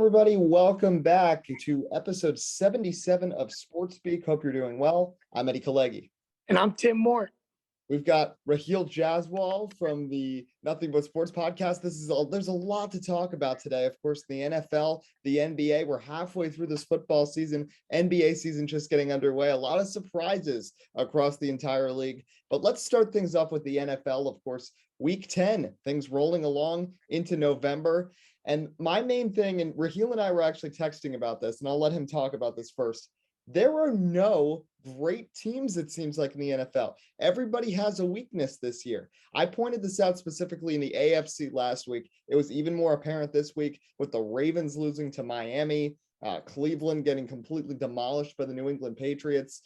everybody. Welcome back to episode 77 of Sports Speak. Hope you're doing well. I'm Eddie Kalegi. And I'm Tim Moore. We've got Rahill Jaiswal from the Nothing But Sports podcast. There's a lot to talk about today. Of course, the NFL, the NBA. We're halfway through this football season. NBA season just getting underway. A lot of surprises across the entire league. But let's start things off with the NFL. Of course, week 10, things rolling along into November. And my main thing, and Rahill and I were actually texting about this, and I'll let him talk about this first. There are no great teams, it seems like, in the NFL. Everybody has a weakness this year. I pointed this out specifically in the AFC last week. It was even more apparent this week with the Ravens losing to Miami, Cleveland getting completely demolished by the New England Patriots.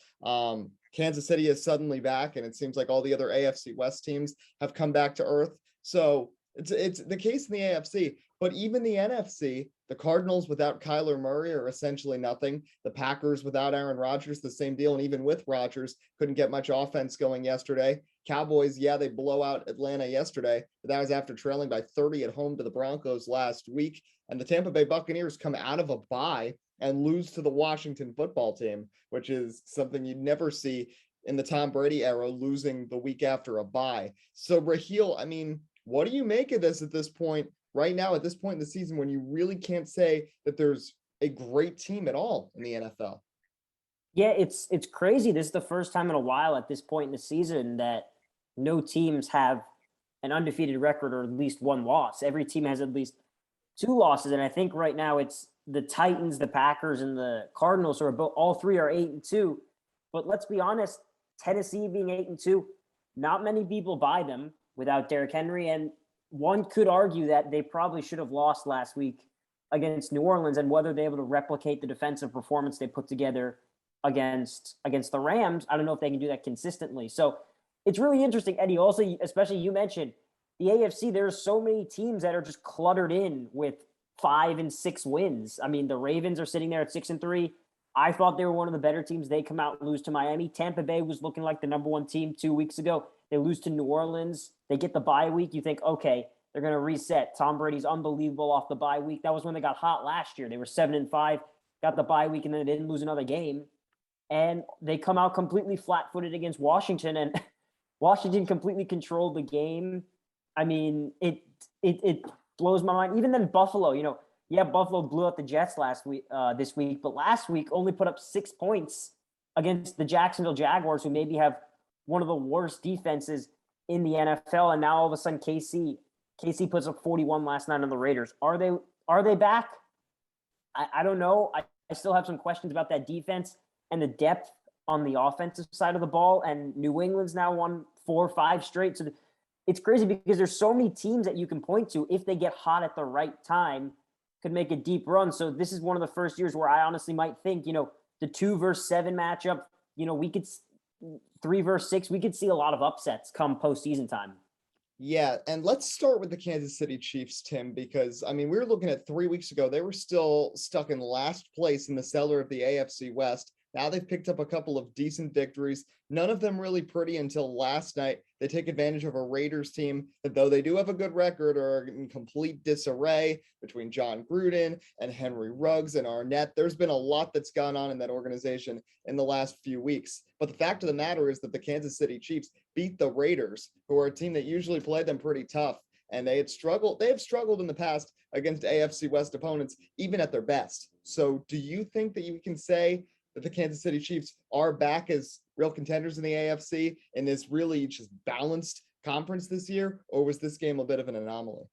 Kansas City is suddenly back, and it seems like all the other AFC West teams have come back to earth. So it's the case in the AFC. But even the NFC, the Cardinals without Kyler Murray are essentially nothing. The Packers without Aaron Rodgers, the same deal. And even with Rodgers, couldn't get much offense going yesterday. Cowboys, they blow out Atlanta yesterday, but that was after trailing by 30 at home to the Broncos last week. And the Tampa Bay Buccaneers come out of a bye and lose to the Washington football team, which is something you'd never see in the Tom Brady era, losing the week after a bye. So, Rahill, what do you make of this at this point? Right now, at this point in the season, when you really can't say that there's a great team at all in the NFL. Yeah, it's crazy. This is the first time in a while at this point in the season that no teams have an undefeated record or at least one loss. Every team has at least two losses. And I think right now it's the Titans, the Packers, and the Cardinals are all three are 8-2. But let's be honest, Tennessee being 8-2, not many people buy them without Derrick Henry. And one could argue that they probably should have lost last week against New Orleans, and whether they're able to replicate the defensive performance they put together against the Rams, I don't know if they can do that consistently. So it's really interesting, Eddie. Also, especially you mentioned the AFC, there's so many teams that are just cluttered in with 5 and 6 wins. The Ravens are sitting there at 6-3. I thought they were one of the better teams. They come out and lose to Miami. Tampa Bay was looking like the number one team 2 weeks ago. They lose to New Orleans. They get the bye week. You think, okay, they're going to reset. Tom Brady's unbelievable off the bye week. That was when they got hot last year. They were 7-5, got the bye week, and then they didn't lose another game. And they come out completely flat-footed against Washington, and Washington completely controlled the game. It blows my mind. Even then, Buffalo, Buffalo blew out the Jets this week, but last week only put up 6 points against the Jacksonville Jaguars, who maybe have one of the worst defenses in the NFL. And now all of a sudden KC puts up 41 last night on the Raiders. Are they back? I don't know. I still have some questions about that defense and the depth on the offensive side of the ball. And New England's now won 4 or 5 straight. So it's crazy because there's so many teams that you can point to, if they get hot at the right time, could make a deep run. So this is one of the first years where I honestly might think, the 2 versus 7 matchup, we could 3 versus 6, we could see a lot of upsets come postseason time. Yeah, and let's start with the Kansas City Chiefs, Tim, because, we were looking at 3 weeks ago. They were still stuck in last place in the cellar of the AFC West. Now they've picked up a couple of decent victories, none of them really pretty until last night. They take advantage of a Raiders team that, though they do have a good record, are in complete disarray between John Gruden and Henry Ruggs and Arnett. There's been a lot that's gone on in that organization in the last few weeks. But the fact of the matter is that the Kansas City Chiefs beat the Raiders, who are a team that usually played them pretty tough. And they have struggled in the past against AFC West opponents, even at their best. So do you think that you can say that the Kansas City Chiefs are back as real contenders in the AFC in this really just balanced conference this year? Or was this game a bit of an anomaly?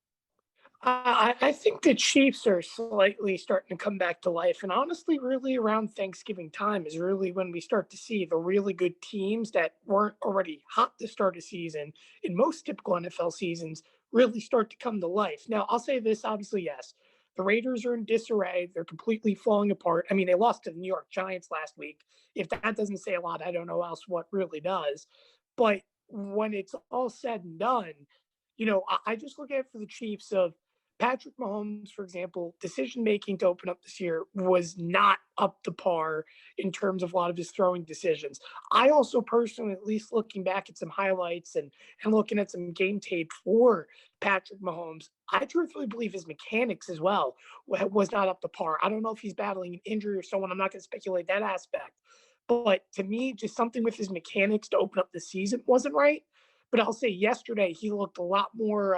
I think the Chiefs are slightly starting to come back to life. And honestly, really around Thanksgiving time is really when we start to see the really good teams that weren't already hot to start a season in most typical NFL seasons really start to come to life. Now, I'll say this, obviously, yes. The Raiders are in disarray. They're completely falling apart. They lost to the New York Giants last week. If that doesn't say a lot, I don't know else what really does. But when it's all said and done, I just look at it for the Chiefs of Patrick Mahomes, for example, decision-making to open up this year was not up to par in terms of a lot of his throwing decisions. I also personally, at least looking back at some highlights and looking at some game tape for Patrick Mahomes, I truthfully believe his mechanics as well was not up to par. I don't know if he's battling an injury or so on. I'm not going to speculate that aspect. But to me, just something with his mechanics to open up the season wasn't right. But I'll say yesterday he looked a lot more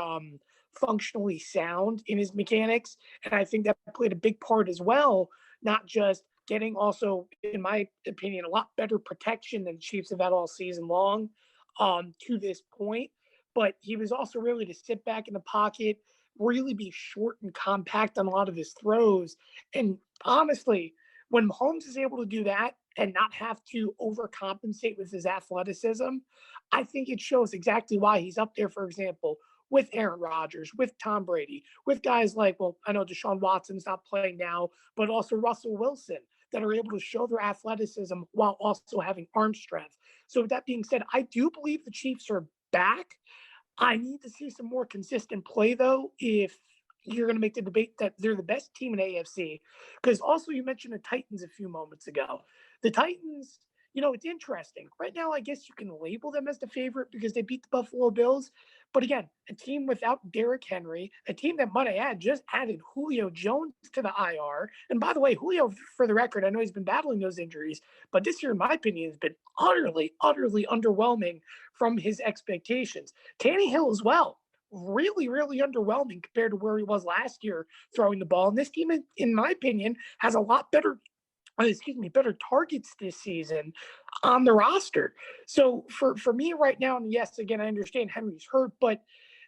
functionally sound in his mechanics. And I think that played a big part as well, not just getting also, in my opinion, a lot better protection than the Chiefs have had all season long to this point. But he was also really to sit back in the pocket, really be short and compact on a lot of his throws. And honestly, when Mahomes is able to do that and not have to overcompensate with his athleticism, I think it shows exactly why he's up there, for example, with Aaron Rodgers, with Tom Brady, with guys like, well, I know Deshaun Watson's not playing now, but also Russell Wilson that are able to show their athleticism while also having arm strength. So with that being said, I do believe the Chiefs are back. I need to see some more consistent play, though, if you're going to make the debate that they're the best team in AFC. Because also you mentioned the Titans a few moments ago. The Titans, it's interesting. Right now, I guess you can label them as the favorite because they beat the Buffalo Bills. But again, a team without Derrick Henry, a team that might I add just added Julio Jones to the IR. And by the way, Julio, for the record, I know he's been battling those injuries, but this year, in my opinion, has been utterly, utterly underwhelming from his expectations. Tannehill as well, really, really underwhelming compared to where he was last year throwing the ball. And this team, in my opinion, has a lot better targets this season on the roster. So for me right now, and yes, again, I understand Henry's hurt, but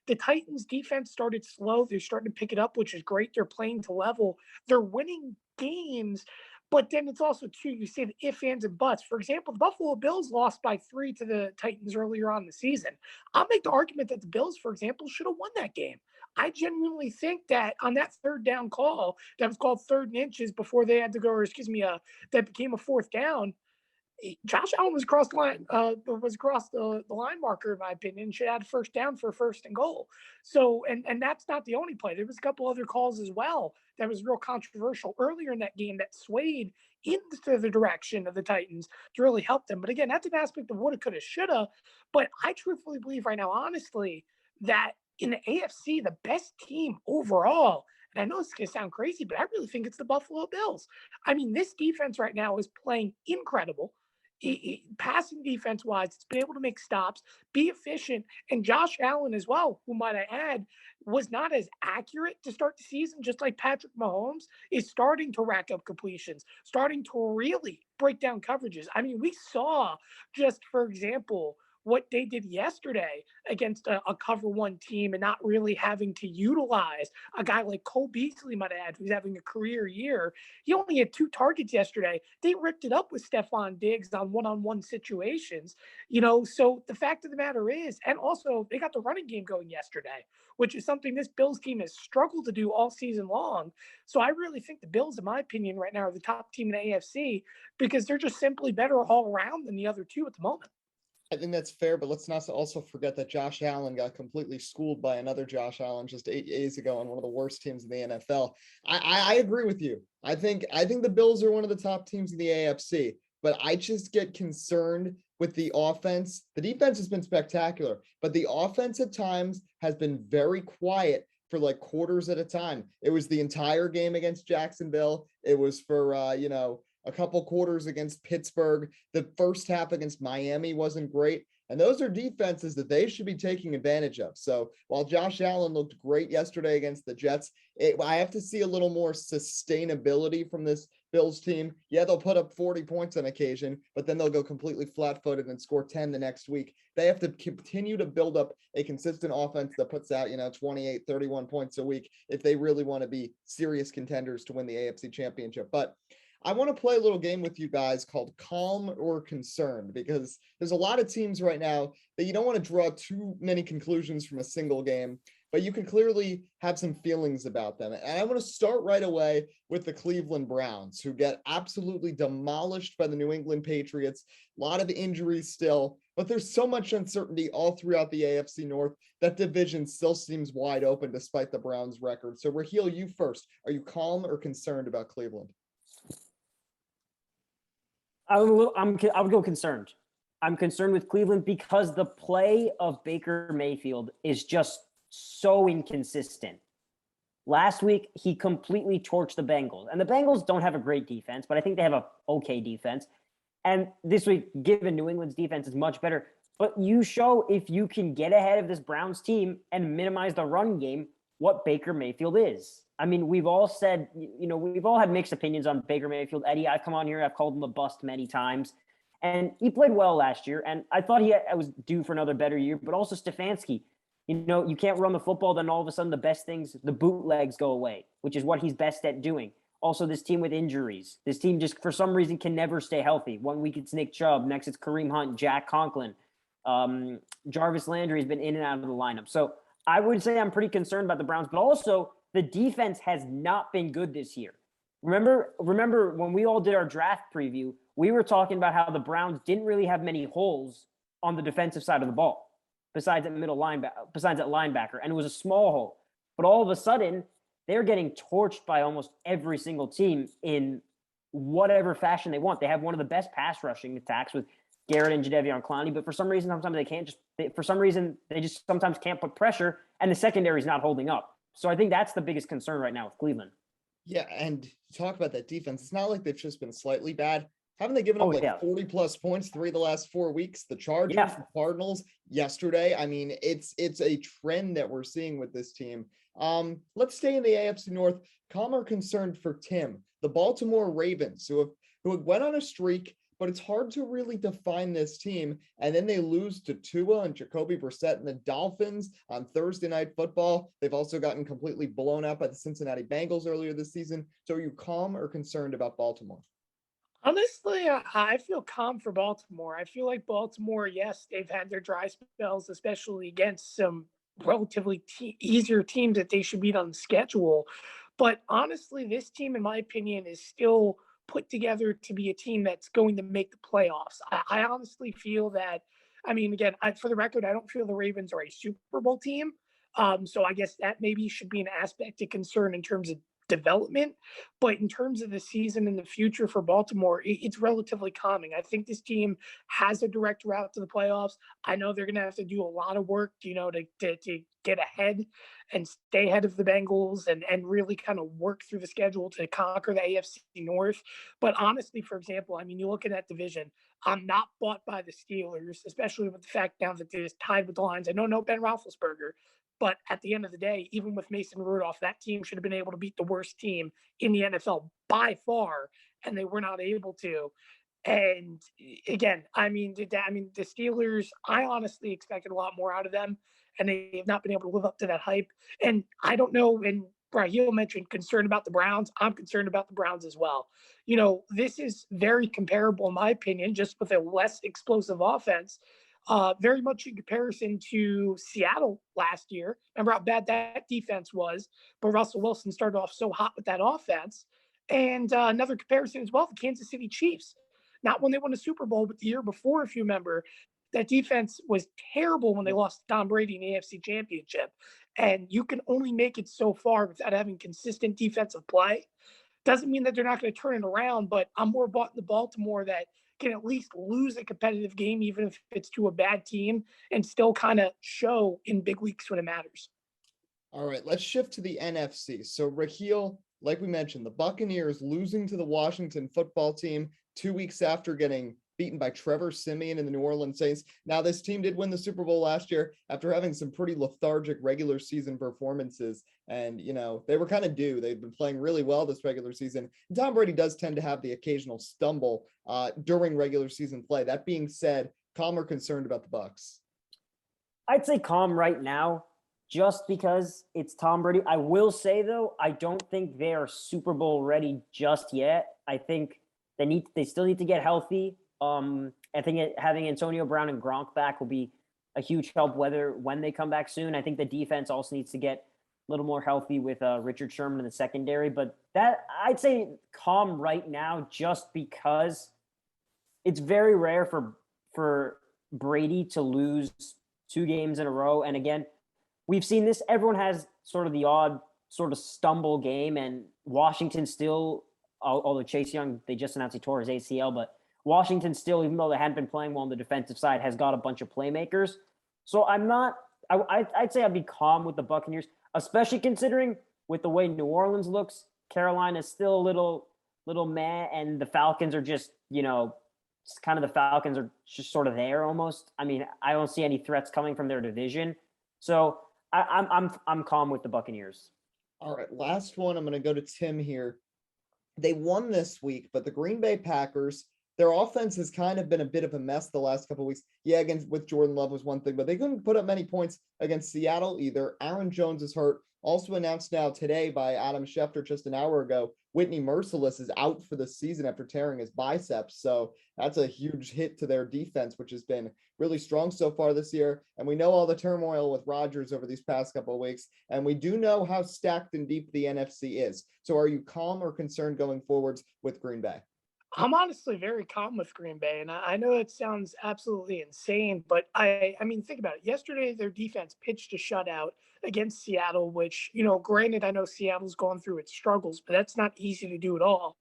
the Titans defense started slow. They're starting to pick it up, which is great. They're playing to level. They're winning games, but then it's also too, you say the ifs, ands, and buts. For example, the Buffalo Bills lost by 3 to the Titans earlier on in the season. I'll make the argument that the Bills, for example, should have won that game. I genuinely think that on that third down call that was called 3rd and inches before they had to go, that became a 4th down. Josh Allen was across the line, the line marker, in my opinion, should have had 1st down for 1st and goal. So, and that's not the only play. There was a couple other calls as well that was real controversial earlier in that game that swayed into the direction of the Titans to really help them. But again, that's an aspect of woulda, coulda, shoulda. But I truthfully believe right now, honestly, that in the AFC, the best team overall, and I know it's going to sound crazy, but I really think it's the Buffalo Bills. I mean, this defense right now is playing incredible. Passing defense wise, it's been able to make stops, be efficient, and Josh Allen as well, who might I add, was not as accurate to start the season, just like Patrick Mahomes, is starting to rack up completions, starting to really break down coverages. I mean, we saw just, for example, what they did yesterday against a cover one team and not really having to utilize a guy like Cole Beasley, might add, who's having a career year. He only had 2 targets yesterday. They ripped it up with Stephon Diggs on one-on-one situations, so the fact of the matter is, and also they got the running game going yesterday, which is something this Bills team has struggled to do all season long. So I really think the Bills, in my opinion, right now are the top team in the AFC because they're just simply better all around than the other two at the moment. I think that's fair, but let's not also forget that Josh Allen got completely schooled by another Josh Allen just 8 days ago on one of the worst teams in the NFL. I agree with you. I think the Bills are one of the top teams in the AFC, but I just get concerned with the offense. The defense has been spectacular, but the offense at times has been very quiet for like quarters at a time. It was the entire game against Jacksonville. It was for, a couple quarters against Pittsburgh. The first half against Miami wasn't great. And those are defenses that they should be taking advantage of. So while Josh Allen looked great yesterday against the Jets, I have to see a little more sustainability from this Bills team. Yeah, they'll put up 40 points on occasion, but then they'll go completely flat-footed and score 10 the next week. They have to continue to build up a consistent offense that puts out, 28, 31 points a week if they really want to be serious contenders to win the AFC Championship. But I want to play a little game with you guys called Calm or Concerned, because there's a lot of teams right now that you don't want to draw too many conclusions from a single game, but you can clearly have some feelings about them. And I want to start right away with the Cleveland Browns, who get absolutely demolished by the New England Patriots. A lot of injuries still, but there's so much uncertainty all throughout the AFC North. That division still seems wide open despite the Browns' record. So Rahill, you first. Are you calm or concerned about Cleveland? I would go concerned. I'm concerned with Cleveland because the play of Baker Mayfield is just so inconsistent. Last week, he completely torched the Bengals. And the Bengals don't have a great defense, but I think they have a okay defense. And this week, given New England's defense is much better, but you show if you can get ahead of this Browns team and minimize the run game, what Baker Mayfield is. I mean, we've all said, we've all had mixed opinions on Baker Mayfield. Eddie, I've come on here, I've called him a bust many times. And he played well last year, and I thought I was due for another better year, but also Stefanski. You can't run the football, then all of a sudden the best things, the bootlegs go away, which is what he's best at doing. Also, this team with injuries. This team just, for some reason, can never stay healthy. 1 week it's Nick Chubb, next it's Kareem Hunt, Jack Conklin. Jarvis Landry has been in and out of the lineup. So I would say I'm pretty concerned about the Browns, but also the defense has not been good this year. Remember when we all did our draft preview, we were talking about how the Browns didn't really have many holes on the defensive side of the ball, besides at linebacker, and it was a small hole. But all of a sudden, they're getting torched by almost every single team in whatever fashion they want. They have one of the best pass rushing attacks with Garrett and Jadeveon Clowney, but for some reason, sometimes they just sometimes can't put pressure, and the secondary is not holding up. So I think that's the biggest concern right now with Cleveland. Yeah, and talk about that defense. It's not like they've just been slightly bad. Haven't they given up 40 plus points 3 of the last 4 weeks? The Chargers, the Cardinals yesterday. I mean, it's a trend that we're seeing with this team. Let's stay in the AFC North. Calm or concerned for Tim, the Baltimore Ravens, who went on a streak, but it's hard to really define this team. And then they lose to Tua and Jacoby Brissett and the Dolphins on Thursday Night Football. They've also gotten completely blown out by the Cincinnati Bengals earlier this season. So are you calm or concerned about Baltimore? Honestly, I feel calm for Baltimore. I feel like Baltimore, yes, they've had their dry spells, especially against some relatively easier teams that they should beat on the schedule. But honestly, this team, in my opinion, is still put together to be a team that's going to make the playoffs. I honestly feel that, I mean, again, for the record, I don't feel the Ravens are a Super Bowl team. So I guess that maybe should be an aspect of concern in terms of development. But in terms of the season and the future for Baltimore, it's relatively calming. I think this team has a direct route to the playoffs. I know they're going to have to do a lot of work, to get ahead and stay ahead of the Bengals and really kind of work through the schedule to conquer the AFC North. But honestly, for example, I mean, you look at that division, I'm not bought by the Steelers, especially with the fact now that they're tied with the Lions. I know no Ben Roethlisberger, but at the end of the day, even with Mason Rudolph, that team should have been able to beat the worst team in the NFL by far, and they were not able to. And again, I mean, the Steelers, I honestly expected a lot more out of them, and they have not been able to live up to that hype. And I don't know, and Rahill mentioned concern about the Browns. I'm concerned about the Browns as well. This is very comparable, in my opinion, just with a less explosive offense. Very much in comparison to Seattle last year. Remember how bad that defense was, but Russell Wilson started off so hot with that offense. And another comparison as well, the Kansas City Chiefs. Not when they won the Super Bowl, but the year before, if you remember, that defense was terrible when they lost to Tom Brady in the AFC Championship. And you can only make it so far without having consistent defensive play. Doesn't mean that they're not going to turn it around, but I'm more bought into Baltimore that can at least lose a competitive game, even if it's to a bad team, and still kind of show in big weeks when it matters. All right, let's shift to the NFC. So Rahill, like we mentioned, the Buccaneers losing to the Washington football team 2 weeks after getting beaten by Trevor Siemian and the New Orleans Saints. Now, this team did win the Super Bowl last year after having some pretty lethargic regular season performances. And, they were kind of due. They've been playing really well this regular season. And Tom Brady does tend to have the occasional stumble during regular season play. That being said, calm or concerned about the Bucs? I'd say calm right now. just because it's Tom Brady. I will say, though, I don't think they are Super Bowl ready just yet. I think they still need to get healthy. I think having Antonio Brown and Gronk back will be a huge help when they come back soon. I think the defense also needs to get a little more healthy with Richard Sherman in the secondary. But that, I'd say, calm right now, just because it's very rare for Brady to lose 2 games in a row. And again, we've seen this. Everyone has sort of the odd sort of stumble game, and Washington still, although Chase Young, they just announced he tore his ACL, but Washington still, even though they hadn't been playing well on the defensive side, has got a bunch of playmakers. So I'd say I'd be calm with the Buccaneers, especially considering with the way New Orleans looks, Carolina's still a little meh, and the Falcons are just, kind of the Falcons are just sort of there almost. I mean, I don't see any threats coming from their division. So I'm calm with the Buccaneers. All right, last one. I'm going to go to Tim here. They won this week, but the Green Bay Packers, their offense has kind of been a bit of a mess the last couple of weeks. Yeah, against with Jordan Love was one thing, but they couldn't put up many points against Seattle either. Aaron Jones is hurt. Also announced now today by Adam Schefter just an hour ago, Whitney Mercilus is out for the season after tearing his biceps. So that's a huge hit to their defense, which has been really strong so far this year. And we know all the turmoil with Rodgers over these past couple of weeks. And we do know how stacked and deep the NFC is. So are you calm or concerned going forwards with Green Bay? I'm honestly very calm with Green Bay, and I know it sounds absolutely insane, but I mean, think about it. Yesterday, their defense pitched a shutout against Seattle, which, granted, I know Seattle's gone through its struggles, but that's not easy to do at all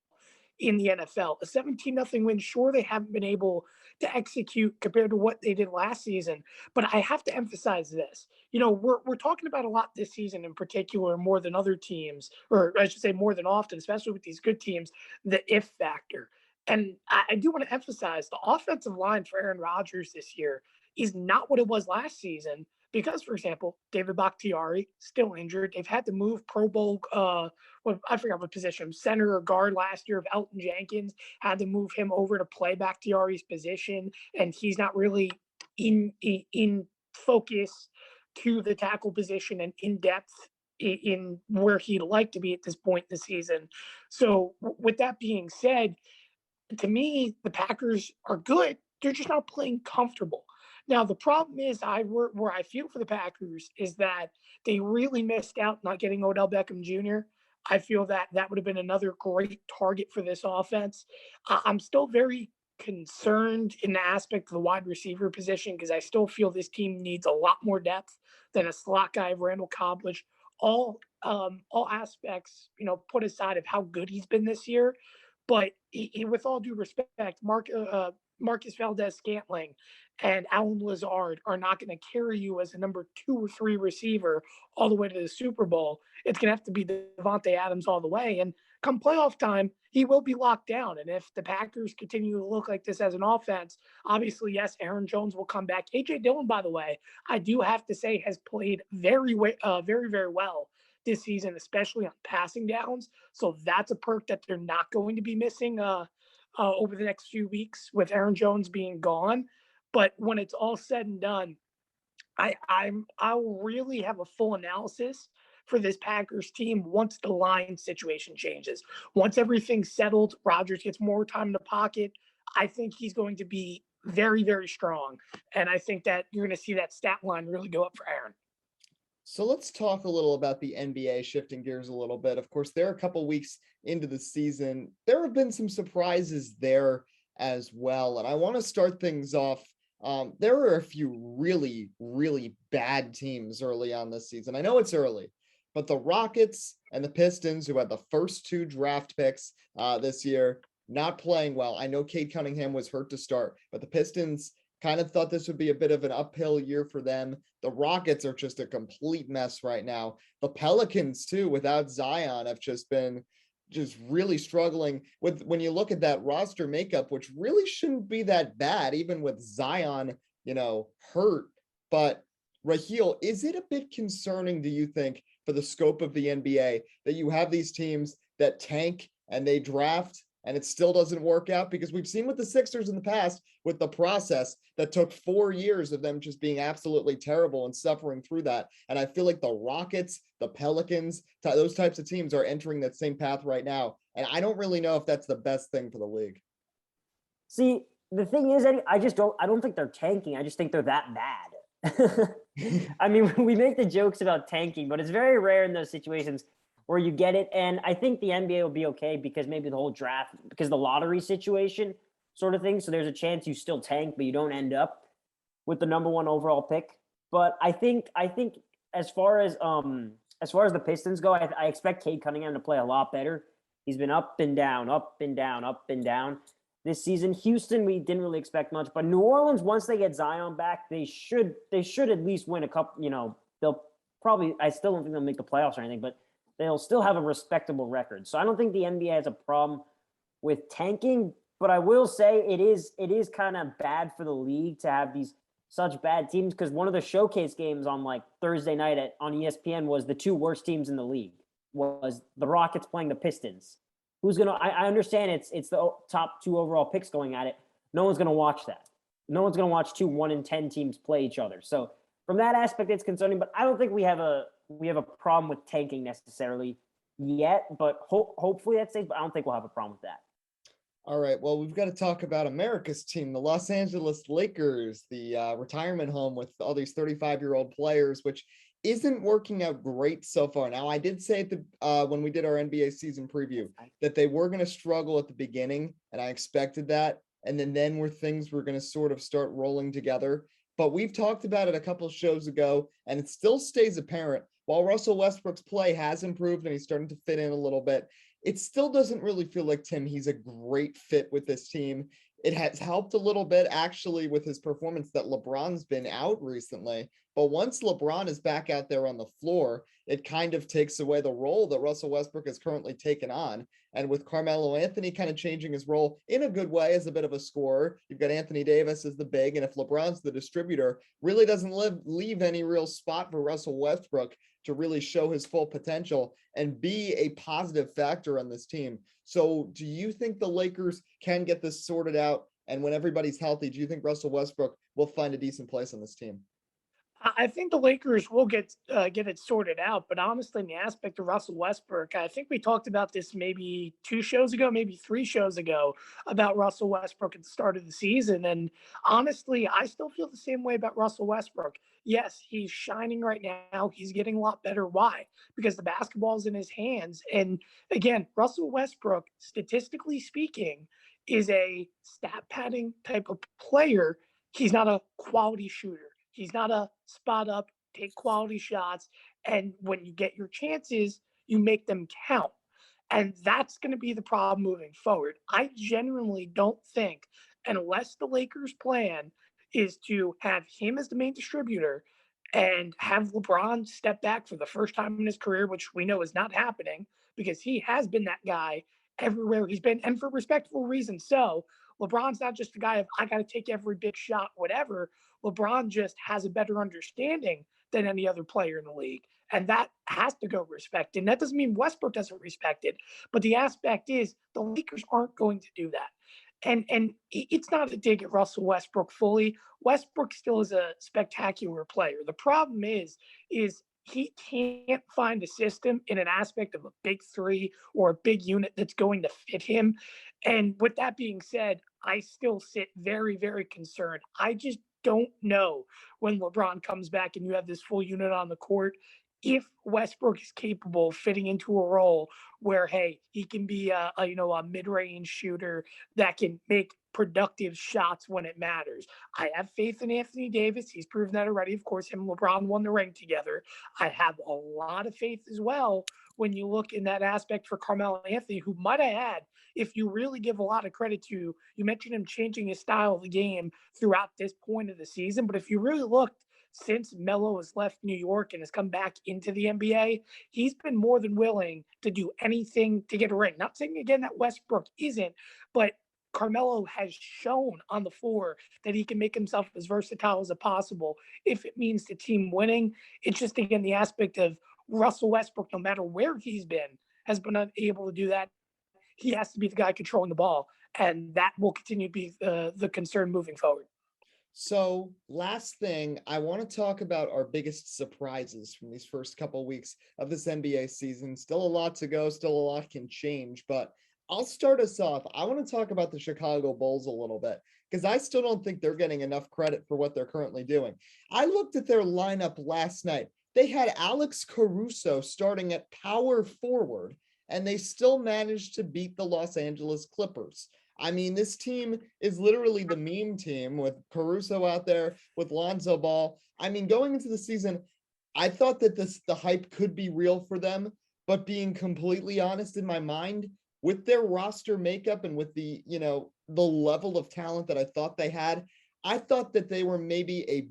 in the NFL. A 17-0 win, sure, they haven't been able to execute compared to what they did last season, but I have to emphasize this. We're talking about a lot this season in particular, more than other teams, or I should say more than often, especially with these good teams, the if factor. And I do want to emphasize the offensive line for Aaron Rodgers this year is not what it was last season because, for example, David Bakhtiari still injured. They've had to move Pro Bowl, I forgot what position, center or guard last year of Elton Jenkins, had to move him over to play Bakhtiari's position, and he's not really in focus to the tackle position and in depth in where he'd like to be at this point in the season. So with that being said, to me, the Packers are good. They're just not playing comfortable. Now, the problem is where I feel for the Packers is that they really missed out not getting Odell Beckham Jr. I feel that would have been another great target for this offense. I'm still very concerned in the aspect of the wide receiver position because I still feel this team needs a lot more depth than a slot guy of Randall Cobb, which all aspects, put aside of how good he's been this year. But with all due respect, Marcus Valdez-Scantling and Alan Lazard are not going to carry you as a number 2 or 3 receiver all the way to the Super Bowl. It's going to have to be Devontae Adams all the way. And come playoff time, he will be locked down. And if the Packers continue to look like this as an offense, obviously, yes, Aaron Jones will come back. A.J. Dillon, by the way, I do have to say has played very, very well this season, especially on passing downs. So that's a perk that they're not going to be missing over the next few weeks with Aaron Jones being gone. But when it's all said and done, I'll really have a full analysis for this Packers team once the line situation changes. Once everything's settled, Rodgers gets more time in the pocket. I think he's going to be very, very strong. And I think that you're going to see that stat line really go up for Aaron. So let's talk a little about the NBA, shifting gears a little bit. Of course, they're a couple weeks into the season. There have been some surprises there as well. And I want to start things off. There are a few really, really bad teams early on this season. I know it's early, but the Rockets and the Pistons, who had the first 2 draft picks this year, not playing well. I know Cade Cunningham was hurt to start, but the Pistons kind of thought this would be a bit of an uphill year for them. The Rockets are just a complete mess right now. The Pelicans, too, without Zion, have just been really struggling with when you look at that roster makeup, which really shouldn't be that bad, even with Zion, hurt. But Rahill, is it a bit concerning, do you think, for the scope of the NBA that you have these teams that tank and they draft and it still doesn't work out, because we've seen with the Sixers in the past with the process that took 4 years of them just being absolutely terrible and suffering through that. And I feel like the Rockets, the Pelicans, those types of teams are entering that same path right now. And I don't really know if that's the best thing for the league. See, the thing is, Eddie, I don't think they're tanking. I just think they're that bad. I mean, we make the jokes about tanking, but it's very rare in those situations where you get it. And I think the NBA will be okay because maybe the whole draft, because the lottery situation sort of thing. So there's a chance you still tank, but you don't end up with the number 1 overall pick. But I think as far as the Pistons go, I expect Cade Cunningham to play a lot better. He's been up and down, up and down, up and down this season. Houston, we didn't really expect much, but New Orleans, once they get Zion back, they should at least win a couple. They'll probably, I still don't think they'll make the playoffs or anything, but they'll still have a respectable record. So I don't think the NBA has a problem with tanking, but I will say it is kind of bad for the league to have these such bad teams, because one of the showcase games on like Thursday night on ESPN was the 2 worst teams in the league. Was the Rockets playing the Pistons. I understand it's the top 2 overall picks going at it. No one's gonna watch that. No one's gonna watch 2 1-10 teams play each other. So from that aspect, it's concerning, but I don't think we have a problem with tanking necessarily yet, but hopefully that stays, but I don't think we'll have a problem with that. All right, well, we've got to talk about America's team, the Los Angeles Lakers, the retirement home with all these 35-year-old players, which isn't working out great so far. Now, I did say when we did our NBA season preview that they were going to struggle at the beginning, and I expected that. And then where things were going to sort of start rolling together. But we've talked about it a couple of shows ago, and it still stays apparent. While Russell Westbrook's play has improved and he's starting to fit in a little bit, it still doesn't really feel like, Tim, he's a great fit with this team. It has helped a little bit, actually, with his performance that LeBron's been out recently. But once LeBron is back out there on the floor, it kind of takes away the role that Russell Westbrook has currently taken on. And with Carmelo Anthony kind of changing his role in a good way as a bit of a scorer, you've got Anthony Davis as the big. And if LeBron's the distributor, really doesn't leave any real spot for Russell Westbrook to really show his full potential and be a positive factor on this team. So do you think the Lakers can get this sorted out? And when everybody's healthy, do you think Russell Westbrook will find a decent place on this team? I think the Lakers will get it sorted out, but honestly, in the aspect of Russell Westbrook, I think we talked about this maybe 2 shows ago, maybe 3 shows ago, about Russell Westbrook at the start of the season. And honestly, I still feel the same way about Russell Westbrook. Yes, he's shining right now. He's getting a lot better. Why? Because the basketball's in his hands. And again, Russell Westbrook, statistically speaking, is a stat padding type of player. He's not a quality shooter. He's not a spot up, take quality shots. And when you get your chances, you make them count. And that's going to be the problem moving forward. I genuinely don't think, unless the Lakers' plan is to have him as the main distributor and have LeBron step back for the first time in his career, which we know is not happening because he has been that guy everywhere he's been, and for respectable reasons. So LeBron's not just a guy of, I got to take every big shot, whatever. LeBron just has a better understanding than any other player in the league. And that has to go respected. And that doesn't mean Westbrook doesn't respect it. But the aspect is the Lakers aren't going to do that. And it's not a dig at Russell Westbrook fully. Westbrook still is a spectacular player. The problem is he can't find a system in an aspect of a big 3 or a big unit that's going to fit him. And with that being said, I still sit very, very concerned. I just don't know when LeBron comes back and you have this full unit on the court, if Westbrook is capable of fitting into a role where, hey, he can be a mid-range shooter that can make productive shots when it matters. I have faith in Anthony Davis. He's proven that already. Of course, him and LeBron won the ring together. I have a lot of faith as well when you look in that aspect for Carmelo Anthony, who might I add, if you really give a lot of credit to, you mentioned him changing his style of the game throughout this point of the season, but if you really looked, since Melo has left New York and has come back into the NBA, he's been more than willing to do anything to get a ring. Not saying, again, that Westbrook isn't, but Carmelo has shown on the floor that he can make himself as versatile as possible if it means the team winning. It's just, again, the aspect of Russell Westbrook, no matter where he's been, has been unable to do that. he has to be the guy controlling the ball, and that will continue to be the concern moving forward. So last thing, I want to talk about our biggest surprises from these first couple weeks of this NBA season. Still a lot to go, still a lot can change, but I'll start us off. I want to talk about the Chicago Bulls a little bit because I still don't think they're getting enough credit for what they're currently doing. I looked at their lineup last night. They had Alex Caruso starting at power forward, and they still managed to beat the Los Angeles Clippers. I mean, this team is literally the meme team with Caruso out there with Lonzo Ball. I mean, going into the season, I thought that the hype could be real for them, but being completely honest in my mind, with their roster makeup and with the level of talent that I thought they had, I thought that they were maybe a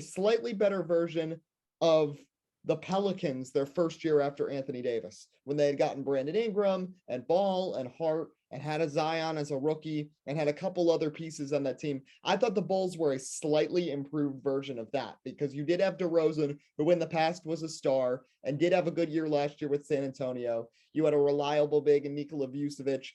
slightly better version of the Pelicans their first year after Anthony Davis, when they had gotten Brandon Ingram and Ball and Hart and had a Zion as a rookie and had a couple other pieces on that team. I thought the Bulls were a slightly improved version of that because you did have DeRozan, who in the past was a star and did have a good year last year with San Antonio. You had a reliable big in Nikola Vucevic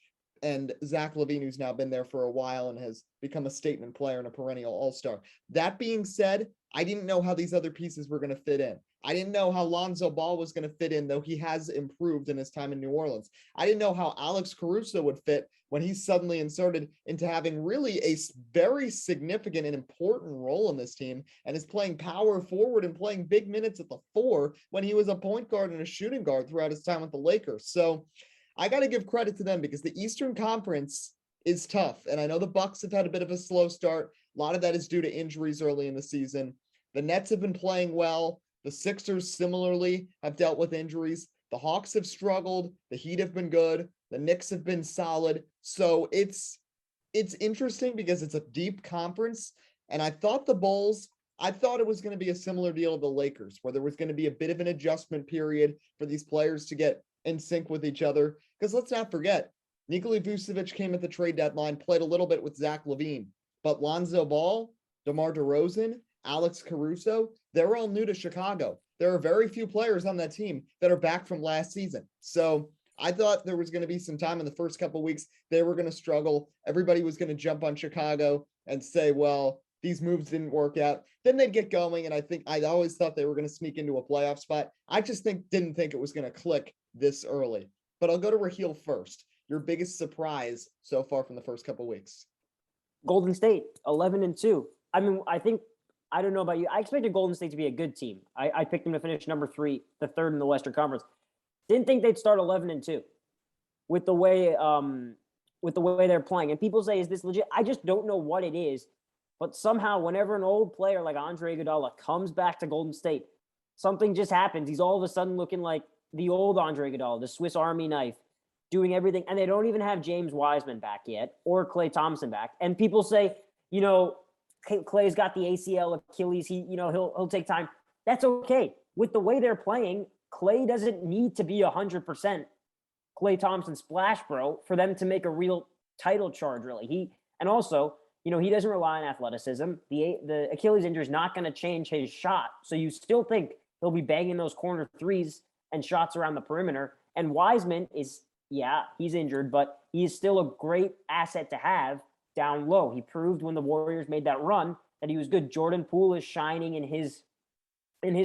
and Zach LaVine, who's now been there for a while and has become a statement player and a perennial all-star. That being said, I didn't know how these other pieces were going to fit in. I didn't know how Lonzo Ball was going to fit in, though he has improved in his time in New Orleans. I didn't know how Alex Caruso would fit when he's suddenly inserted into having really a very significant and important role in this team and is playing power forward and playing big minutes at the 4 when he was a point guard and a shooting guard throughout his time with the Lakers. So I got to give credit to them because the Eastern Conference is tough. And I know the Bucks have had a bit of a slow start. A lot of that is due to injuries early in the season. The Nets have been playing well. The Sixers similarly have dealt with injuries. The Hawks have struggled. The Heat have been good. The Knicks have been solid. So it's interesting because it's a deep conference. And I thought it was going to be a similar deal to the Lakers, where there was going to be a bit of an adjustment period for these players to get in sync with each other. Because let's not forget, Nikola Vucevic came at the trade deadline, played a little bit with Zach LaVine. But Lonzo Ball, DeMar DeRozan, Alex Caruso, they're all new to Chicago. There are very few players on that team that are back from last season. So I thought there was going to be some time in the first couple of weeks. They were going to struggle. Everybody was going to jump on Chicago and say, well, these moves didn't work out. Then they'd get going. And I always thought they were going to sneak into a playoff spot. I just didn't think it was going to click this early. But I'll go to Rahill first. Your biggest surprise so far from the first couple of weeks? Golden State, 11-2. I mean, I don't know about you. I expected Golden State to be a good team. I picked them to finish number 3, the third in the Western Conference. Didn't think they'd start 11-2 with the way they're playing. And people say, is this legit? I just don't know what it is. But somehow, whenever an old player like Andre Iguodala comes back to Golden State, something just happens. He's all of a sudden looking like the old Andre Iguodala, the Swiss Army knife, doing everything. And they don't even have James Wiseman back yet or Klay Thompson back. And people say, Klay's got the ACL, Achilles. He'll take time. That's okay. With the way they're playing, Klay doesn't need to be 100% Klay Thompson splash bro for them to make a real title charge. Really, he doesn't rely on athleticism. The Achilles injury is not going to change his shot. So you still think he'll be banging those corner threes and shots around the perimeter. And Wiseman he's injured, but he is still a great asset to have down low. He proved when the Warriors made that run that he was good. Jordan Poole is shining in his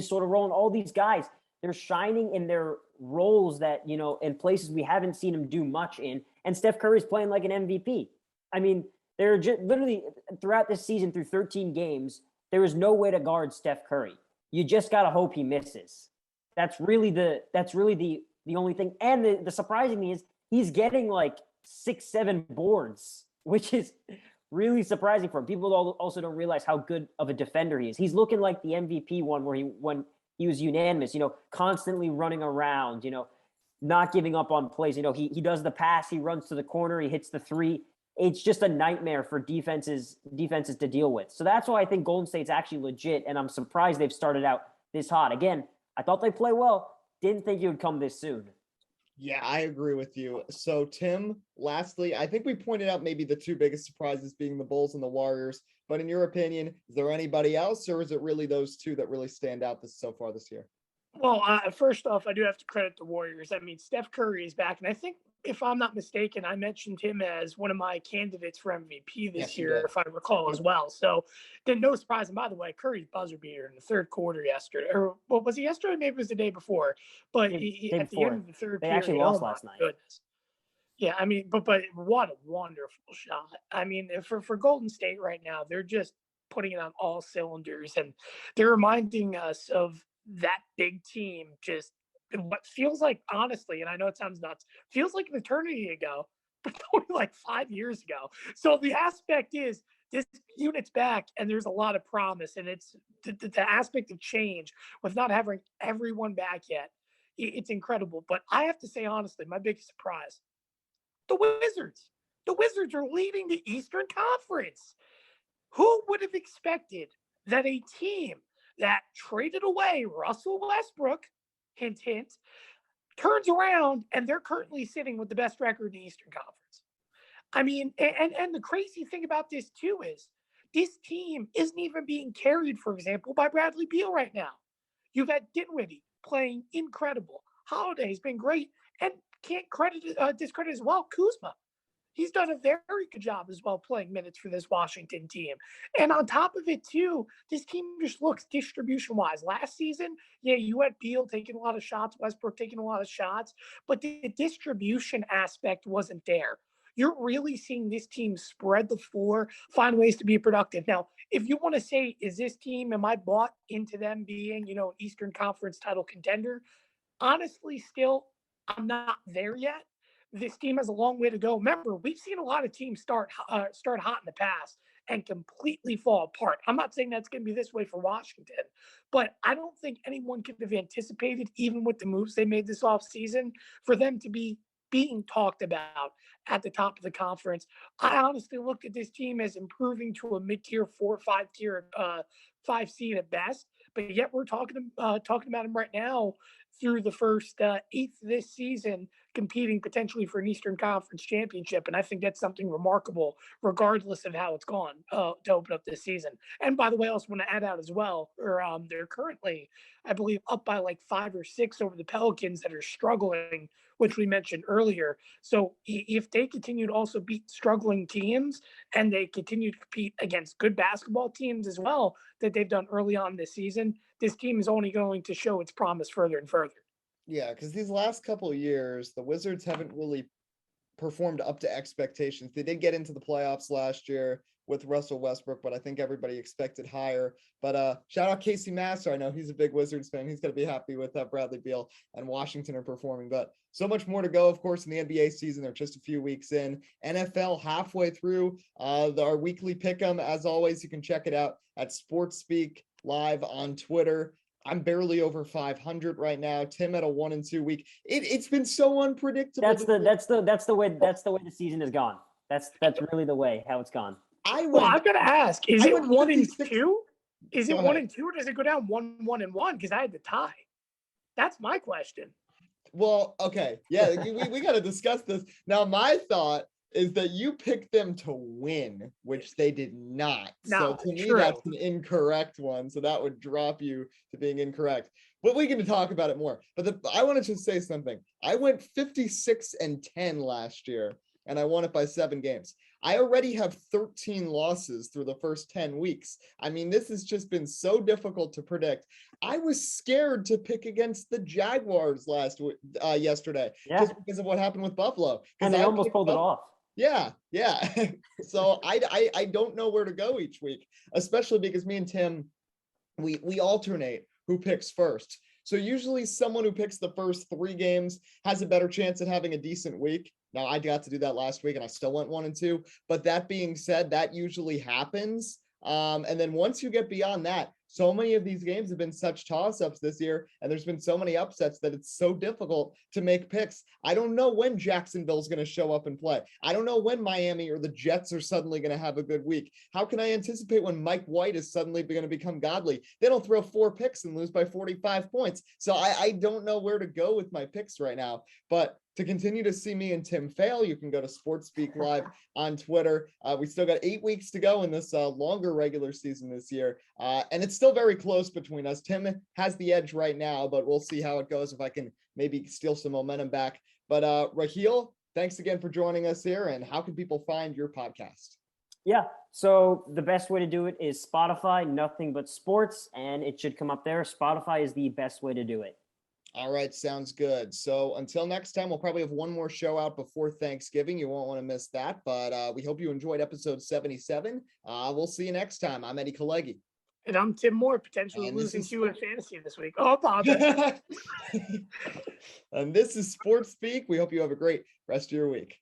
sort of role. And all these guys, they're shining in their roles that, in places we haven't seen him do much in. And Steph Curry's playing like an MVP. I mean, they're just literally throughout this season, through 13 games, there is no way to guard Steph Curry. You just got to hope he misses. That's really the only thing. And the surprising thing is he's getting like 6-7 boards, which is really surprising for him. People also don't realize how good of a defender he is. He's looking like the MVP one when he was unanimous, constantly running around, not giving up on plays. He does the pass, he runs to the corner, he hits the 3. It's just a nightmare for defenses to deal with. So that's why I think Golden State's actually legit, and I'm surprised they've started out this hot. Again, I thought they'd play well. Didn't think it would come this soon. Yeah, I agree with you. So, Tim, lastly, I think we pointed out maybe the 2 biggest surprises being the Bulls and the Warriors. But in your opinion, is there anybody else, or is it really those 2 that really stand out so far this year? Well, first off, I do have to credit the Warriors. I mean, Steph Curry is back, and I think if I'm not mistaken, I mentioned him as one of my candidates for MVP this Yes, you year, did. if I recall as well. So then no surprise. And by the way, Curry's buzzer beater in the third quarter yesterday, or what was he yesterday? Maybe it was the day before. But Day at the end before. of the third They period, actually oh lost my last night. goodness. Yeah, I mean, but what a wonderful shot. I mean, for Golden State right now, they're just putting it on all cylinders, and they're reminding us of that big team just what feels like, honestly, and I know it sounds nuts, feels like an eternity ago, but only like 5 years ago. So the aspect is this unit's back, and there's a lot of promise, and it's the aspect of change with not having everyone back yet. It's incredible. But I have to say, honestly, my biggest surprise, the Wizards. The Wizards are leading the Eastern Conference. Who would have expected that a team that traded away Russell Westbrook, hint, hint, turns around and they're currently sitting with the best record in the Eastern Conference? I mean, and the crazy thing about this too is this team isn't even being carried, for example, by Bradley Beal right now. You've had Dinwiddie playing incredible. Holiday's been great, and can't discredit as well Kuzma. He's done a very good job as well playing minutes for this Washington team. And on top of it, too, this team just looks distribution wise. Last season, yeah, you had Beal taking a lot of shots, Westbrook taking a lot of shots, but the distribution aspect wasn't there. You're really seeing this team spread the floor, find ways to be productive. Now, if you want to say, is this team, am I bought into them being, an Eastern Conference title contender? Honestly, still, I'm not there yet. This team has a long way to go. Remember, we've seen a lot of teams start hot in the past and completely fall apart. I'm not saying that's going to be this way for Washington, but I don't think anyone could have anticipated, even with the moves they made this offseason, for them to be being talked about at the top of the conference. I honestly look at this team as improving to a mid-tier 4 or 5-tier 5 seed at best, but yet we're talking about them right now through the first eighth this season, competing potentially for an Eastern Conference championship. And I think that's something remarkable, regardless of how it's gone to open up this season. And by the way, I also want to add out as well, they're currently, I believe, up by like 5 or 6 over the Pelicans that are struggling, which we mentioned earlier. So if they continue to also beat struggling teams and they continue to compete against good basketball teams as well that they've done early on this season, this team is only going to show its promise further and further. Yeah, because these last couple of years, the Wizards haven't really performed up to expectations. They did get into the playoffs last year with Russell Westbrook, but I think everybody expected higher. But shout out Casey Master. I know he's a big Wizards fan. He's going to be happy with Bradley Beal and Washington are performing. But so much more to go, of course, in the NBA season. They're just a few weeks in. NFL halfway through our weekly pick'em. As always, you can check it out at Sports Speak Live on Twitter. I'm barely over 500 right now. Tim at a 1-2 week. It's been so unpredictable. That's the way the season has gone. That's really the way how it's gone. I've got to ask: is it 1-2? Is it 1-2, or does it go down 1-1-1? Because I had the tie. That's my question. Well, okay, yeah, we got to discuss this now. My thought is that you picked them to win, which they did not. No, so to me, true. that's an incorrect one. So that would drop you to being incorrect. But we can talk about it more. But I wanted to say something. I went 56-10 last year, and I won it by 7 games. I already have 13 losses through the first 10 weeks. I mean, this has just been so difficult to predict. I was scared to pick against the Jaguars yesterday, just because of what happened with Buffalo. And they almost pulled it off. Yeah. So I don't know where to go each week, especially because me and Tim, we alternate who picks first. So usually someone who picks the first 3 games has a better chance at having a decent week. Now, I got to do that last week and I still went 1-2. But that being said, that usually happens. And then once you get beyond that, so many of these games have been such toss-ups this year, and there's been so many upsets that it's so difficult to make picks. I don't know when Jacksonville's going to show up and play. I don't know when Miami or the Jets are suddenly going to have a good week. How can I anticipate when Mike White is suddenly going to become godly? They don't throw 4 picks and lose by 45 points. So I don't know where to go with my picks right now. But to continue to see me and Tim fail, you can go to Sports Speak Live on Twitter. We still got 8 weeks to go in this longer regular season this year. And it's still very close between us. Tim has the edge right now, but we'll see how it goes if I can maybe steal some momentum back. But Rahill, thanks again for joining us here. And how can people find your podcast? Yeah. So the best way to do it is Spotify, Nothing But Sports, and it should come up there. Spotify is the best way to do it. All right, sounds good. So until next time, we'll probably have one more show out before Thanksgiving. You won't want to miss that, but we hope you enjoyed episode 77. We'll see you next time. I'm Eddie Kalegi. And I'm Tim Moore, potentially losing to you in fantasy this week. Oh, apologize. And this is Sports Speak. We hope you have a great rest of your week.